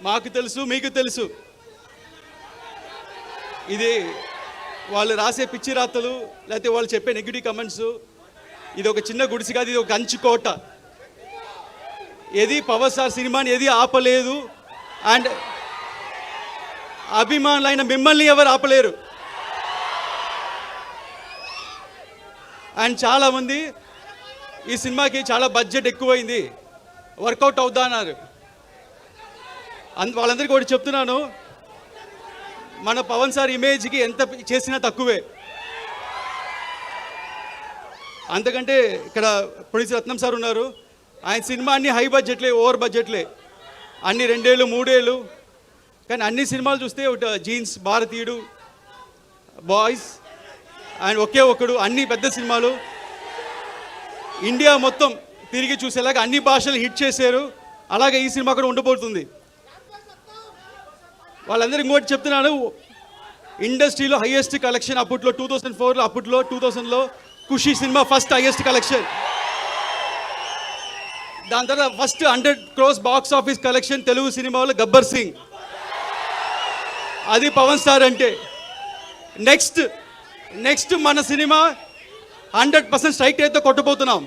మాకు తెలుసు, మీకు తెలుసు. ఇది వాళ్ళు రాసే పిచ్చి రాతలు, లేకపోతే వాళ్ళు చెప్పే నెగిటివ్ కమెంట్స్. ఇది ఒక చిన్న గుడిసి కాదు, ఇది ఒక కంచు కోట. ఏది పవర్ స్టార్ సినిమాని ఏది ఆపలేదు. అండ్ అభిమానులైన మిమ్మల్ని ఎవరు ఆపలేరు. అండ్ చాలామంది ఈ సినిమాకి చాలా బడ్జెట్ ఎక్కువైంది, వర్కౌట్ అవుతా అన్నారు. వాళ్ళందరికీ ఒకటి చెప్తున్నాను, మన పవన్ సార్ ఇమేజ్కి ఎంత చేసినా తక్కువే. అంతకంటే ఇక్కడ ప్రొడ్యూసర్ రత్నం సార్ ఉన్నారు. ఆయన సినిమా అన్ని హై బడ్జెట్లే, ఓవర్ బడ్జెట్లే, అన్ని 2 ఏళ్ళు 3 ఏళ్ళు. కానీ అన్ని సినిమాలు చూస్తే ఒకటి జీన్స్, భారతీయుడు, బాయ్స్ అండ్ ఒకే ఒక్కడు, అన్ని పెద్ద సినిమాలు ఇండియా మొత్తం తిరిగి చూసేలాగా అన్ని భాషలు హిట్ చేశారు. అలాగే ఈ సినిమా కూడా ఉండబోతుంది. వాళ్ళందరూ ఇంకోటి చెప్తున్నాను, ఇండస్ట్రీలో హైయెస్ట్ కలెక్షన్ అప్పట్లో 2004లో, అప్పట్లో 2000లో ఖుషి సినిమా ఫస్ట్ హైయెస్ట్ కలెక్షన్. దాని తర్వాత first 100 crores box office collection Telugu సినిమాలో గబ్బర్ సింగ్. అది పవన్ స్టార్ అంటే. నెక్స్ట్ మన సినిమా 100% స్ట్రైక్ రేట్తో కొట్టబోతున్నాం.